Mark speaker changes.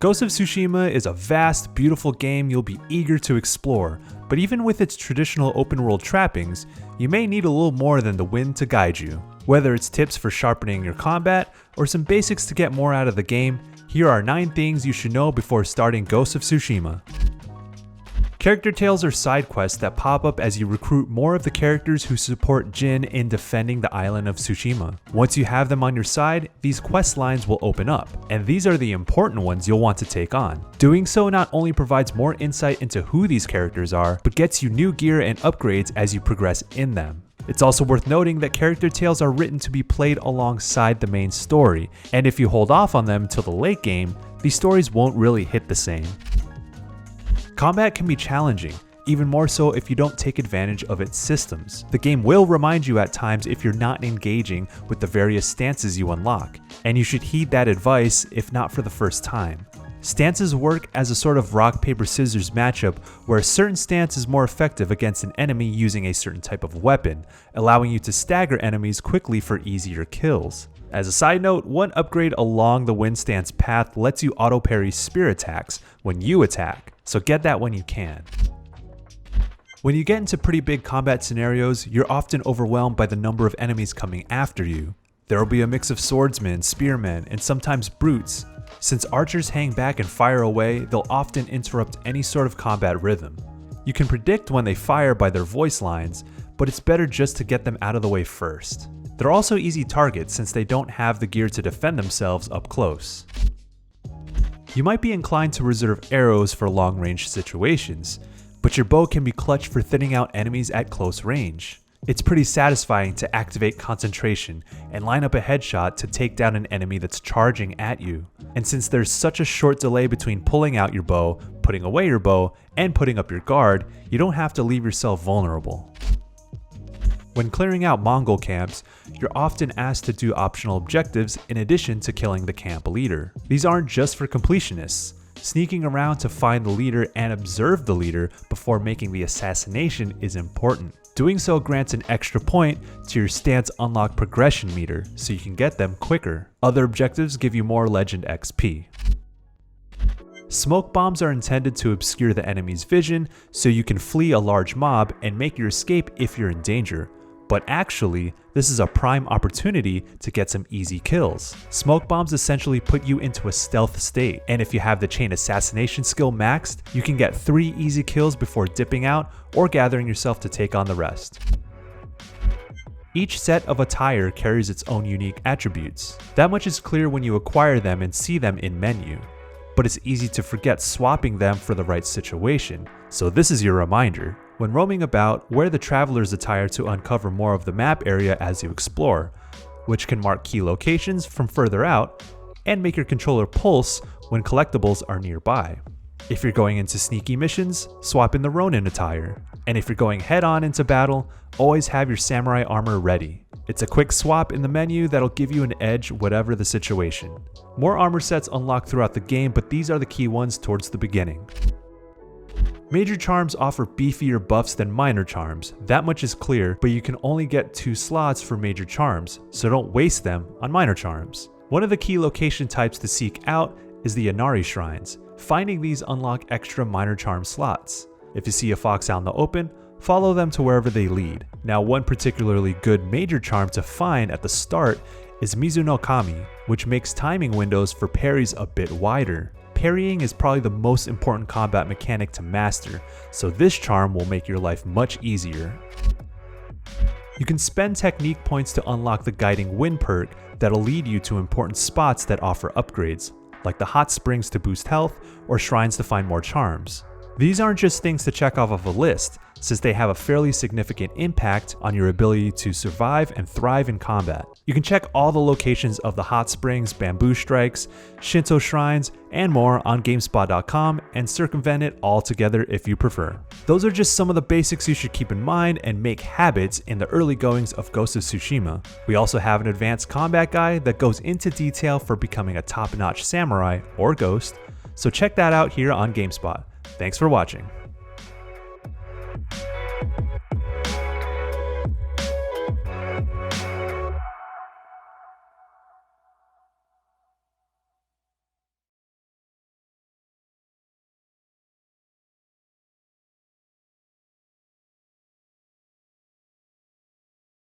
Speaker 1: Ghost of Tsushima is a vast, beautiful game you'll be eager to explore, but even with its traditional open world trappings, you may need a little more than the wind to guide you. Whether it's tips for sharpening your combat, or some basics to get more out of the game, here are 9 things you should know before starting Ghost of Tsushima. Character tales are side quests that pop up as you recruit more of the characters who support Jin in defending the island of Tsushima. Once you have them on your side, these quest lines will open up, and these are the important ones you'll want to take on. Doing so not only provides more insight into who these characters are, but gets you new gear and upgrades as you progress in them. It's also worth noting that character tales are written to be played alongside the main story, and if you hold off on them till the late game, these stories won't really hit the same. Combat can be challenging, even more so if you don't take advantage of its systems. The game will remind you at times if you're not engaging with the various stances you unlock, and you should heed that advice if not for the first time. Stances work as a sort of rock, paper, scissors matchup where a certain stance is more effective against an enemy using a certain type of weapon, allowing you to stagger enemies quickly for easier kills. As a side note, one upgrade along the wind stance path lets you auto parry spear attacks when you attack, so get that when you can. When you get into pretty big combat scenarios, you're often overwhelmed by the number of enemies coming after you. There will be a mix of swordsmen, spearmen, and sometimes brutes. Since archers hang back and fire away, they'll often interrupt any sort of combat rhythm. You can predict when they fire by their voice lines, but it's better just to get them out of the way first. They're also easy targets since they don't have the gear to defend themselves up close. You might be inclined to reserve arrows for long-range situations, but your bow can be clutch for thinning out enemies at close range. It's pretty satisfying to activate concentration and line up a headshot to take down an enemy that's charging at you. And since there's such a short delay between pulling out your bow, putting away your bow, and putting up your guard, you don't have to leave yourself vulnerable. When clearing out Mongol camps, you're often asked to do optional objectives in addition to killing the camp leader. These aren't just for completionists. Sneaking around to find the leader and observe the leader before making the assassination is important. Doing so grants an extra point to your stance unlock progression meter, so you can get them quicker. Other objectives give you more legend XP. Smoke bombs are intended to obscure the enemy's vision so you can flee a large mob and make your escape if you're in danger. But actually, this is a prime opportunity to get some easy kills. Smoke bombs essentially put you into a stealth state, and if you have the chain assassination skill maxed, you can get 3 easy kills before dipping out or gathering yourself to take on the rest. Each set of attire carries its own unique attributes. That much is clear when you acquire them and see them in menu, but it's easy to forget swapping them for the right situation, so this is your reminder. When roaming about, wear the traveler's attire to uncover more of the map area as you explore, which can mark key locations from further out, and make your controller pulse when collectibles are nearby. If you're going into sneaky missions, swap in the Ronin attire, and if you're going head-on into battle, always have your samurai armor ready. It's a quick swap in the menu that'll give you an edge whatever the situation. More armor sets unlock throughout the game, but these are the key ones towards the beginning. Major charms offer beefier buffs than minor charms, that much is clear, but you can only get 2 slots for major charms, so don't waste them on minor charms. One of the key location types to seek out is the Inari shrines. Finding these unlock extra minor charm slots. If you see a fox out in the open, follow them to wherever they lead. Now, one particularly good major charm to find at the start is Mizu-no-Kami, which makes timing windows for parries a bit wider. Parrying is probably the most important combat mechanic to master, so this charm will make your life much easier. You can spend technique points to unlock the guiding wind perk that'll lead you to important spots that offer upgrades, like the hot springs to boost health or shrines to find more charms. These aren't just things to check off of a list, since they have a fairly significant impact on your ability to survive and thrive in combat. You can check all the locations of the hot springs, bamboo strikes, shinto shrines, and more on GameSpot.com and circumvent it all together if you prefer. Those are just some of the basics you should keep in mind and make habits in the early goings of Ghost of Tsushima. We also have an advanced combat guide that goes into detail for becoming a top-notch samurai or ghost, so check that out here on GameSpot. Thanks for watching.